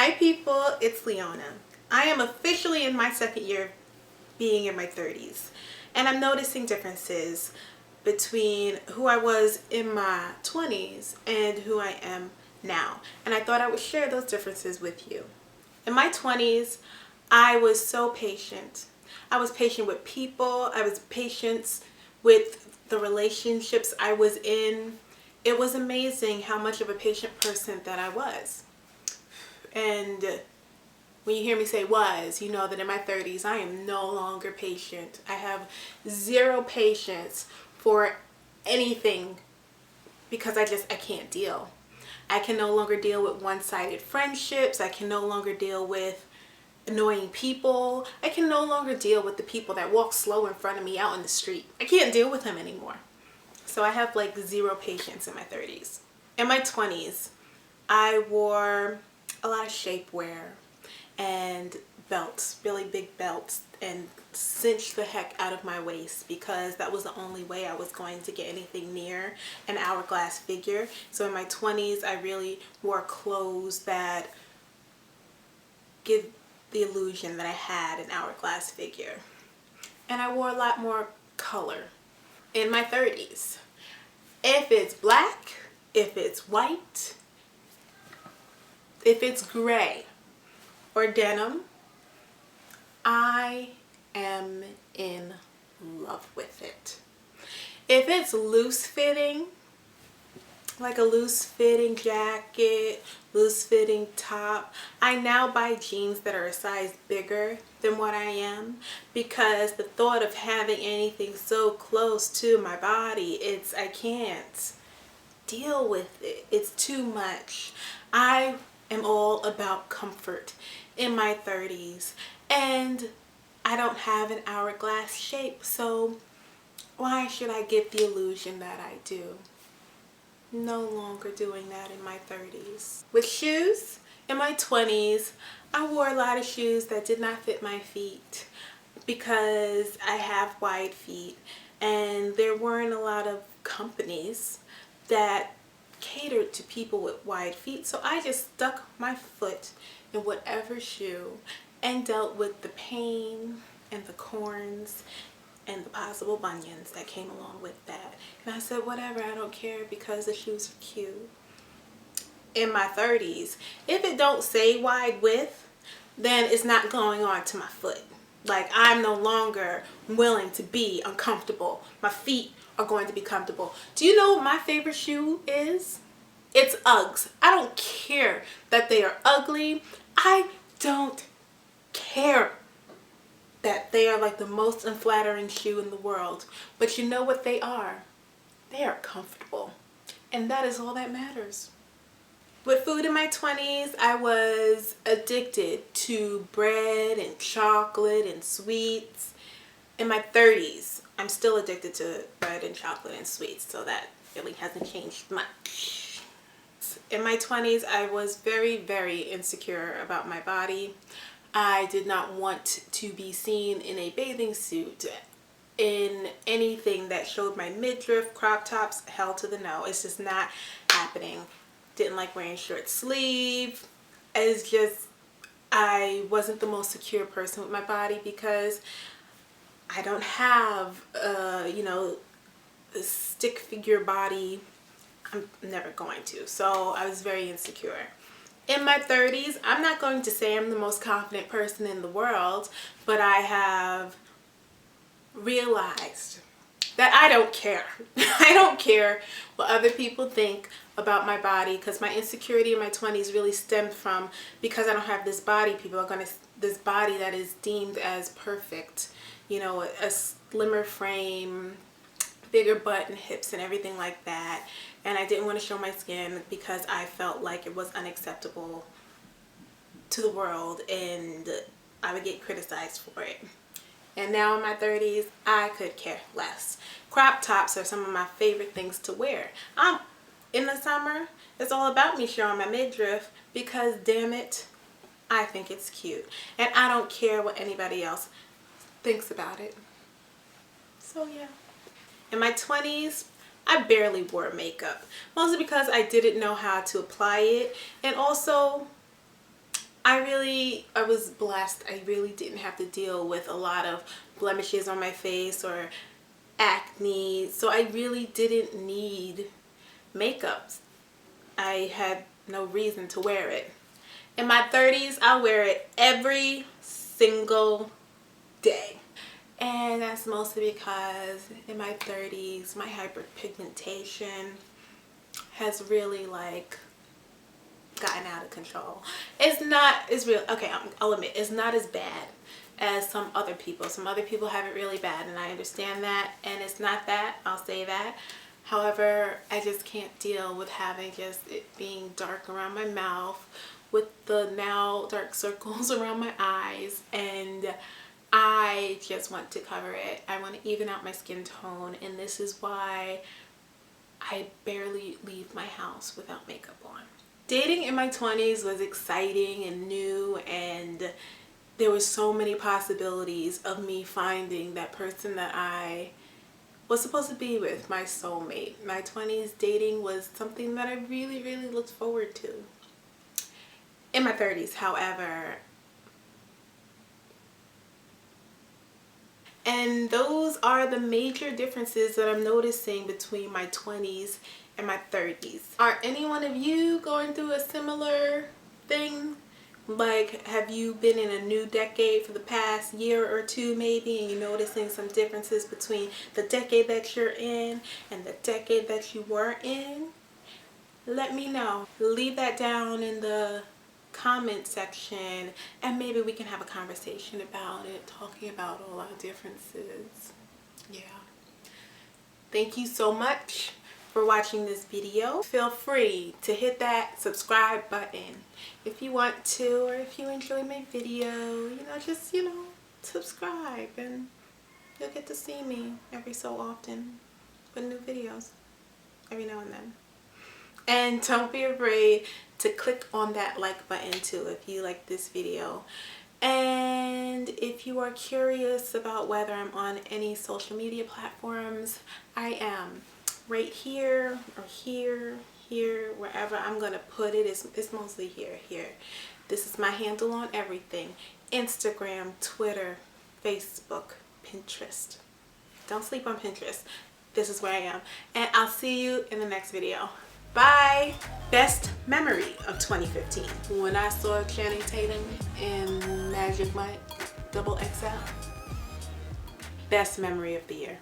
Hi people, it's Leona. I am officially in my second year of being in my 30s, and I'm noticing differences between who I was in my 20s and who I am now. And I thought I would share those differences with you. In my 20s, I was so patient. I was patient with people. I was patient with the relationships I was in. It was amazing how much of a patient person that I was. And when you hear me say was, you know that in my 30s, I am no longer patient. I have zero patience for anything because I can't deal. I can no longer deal with one-sided friendships. I can no longer deal with annoying people. I can no longer deal with the people that walk slow in front of me out in the street. I can't deal with them anymore. So I have like zero patience in my 30s. In my 20s, I wore a lot of shapewear and belts, really big belts, and cinched the heck out of my waist because that was the only way I was going to get anything near an hourglass figure. So in my 20s, I really wore clothes that give the illusion that I had an hourglass figure. And I wore a lot more color. In my 30s, if it's black, if it's white, if it's gray or denim, I am in love with it. If it's loose fitting, like a loose fitting jacket, loose fitting top, I now buy jeans that are a size bigger than what I am because the thought of having anything so close to my body, I can't deal with it. It's too much. I am all about comfort in my 30s, and I don't have an hourglass shape, so why should I give the illusion that I do? No longer doing that in my 30s. With shoes, in my 20s, I wore a lot of shoes that did not fit my feet because I have wide feet, and there weren't a lot of companies that catered to people with wide feet, so I just stuck my foot in whatever shoe and dealt with the pain and the corns and the possible bunions that came along with that. And I said, whatever, I don't care because the shoes are cute. In my 30s, if it don't say wide width, then it's not going on to my foot. Like, I'm no longer willing to be uncomfortable. My feet are going to be comfortable. Do you know what my favorite shoe is? It's Uggs. I don't care that they are ugly. I don't care that they are like the most unflattering shoe in the world. But you know what they are? They are comfortable. And that is all that matters. With food in my 20s, I was addicted to bread and chocolate and sweets. In my 30s, I'm still addicted to bread and chocolate and sweets, so that really hasn't changed much. In my 20s, I was very, very insecure about my body. I did not want to be seen in a bathing suit, in anything that showed my midriff, crop tops, hell to the no. It's just not happening. Didn't like wearing short sleeve. It's just, I wasn't the most secure person with my body because I don't have, a stick figure body. I'm never going to. So I was very insecure. In my 30s, I'm not going to say I'm the most confident person in the world, but I have realized that I don't care. I don't care what other people think about my body, because my insecurity in my 20s really stemmed from because I don't have this body. People are going to, this body that is deemed as perfect, you know, a slimmer frame, bigger butt and hips and everything like that. And I didn't want to show my skin because I felt like it was unacceptable to the world and I would get criticized for it. And now in my 30s, I could care less. Crop tops are some of my favorite things to wear. In the summer, it's all about me showing my midriff because, damn it, I think it's cute. And I don't care what anybody else thinks about it. So yeah. In my 20s, I barely wore makeup, mostly because I didn't know how to apply it, and also I was blessed. I really didn't have to deal with a lot of blemishes on my face or acne, so I really didn't need makeup. I had no reason to wear it. In my 30s, I wear it every single day. And that's mostly because in my 30s, my hyperpigmentation has really like gotten out of control. It's real, okay, I'll admit, it's not as bad as some other people. Some other people have it really bad, and I understand that, and it's not that, I'll say that. However, I just can't deal with having just it being dark around my mouth, with the now dark circles around my eyes, and I just want to cover it. I want to even out my skin tone, and this is why I barely leave my house without makeup on. Dating in my 20s was exciting and new, and there was so many possibilities of me finding that person that I was supposed to be with, my soulmate. My 20s dating was something that I really, really looked forward to. In my 30s, however, and those are the major differences that I'm noticing between my 20s and my 30s. Are any one of you going through a similar thing? Like, have you been in a new decade for the past year or two maybe, and you're noticing some differences between the decade that you're in and the decade that you were in? Let me know. Leave that down in the comment section, and maybe we can have a conversation about it, talking about all our differences. Yeah. Thank you so much for watching this video. Feel free to hit that subscribe button if you want to, or if you enjoy my video, just subscribe, and you'll get to see me every so often with new videos every now and then. And don't be afraid to click on that like button too if you like this video. And if you are curious about whether I'm on any social media platforms, I am. Right here or here, wherever I'm gonna put it. It's mostly here. This is my handle on everything: Instagram, Twitter, Facebook, Pinterest. Don't sleep on Pinterest. This is where I am, and I'll see you in the next video. Bye. Best memory of 2015, when I saw Channing Tatum in Magic Mike XXL. Best memory of the year.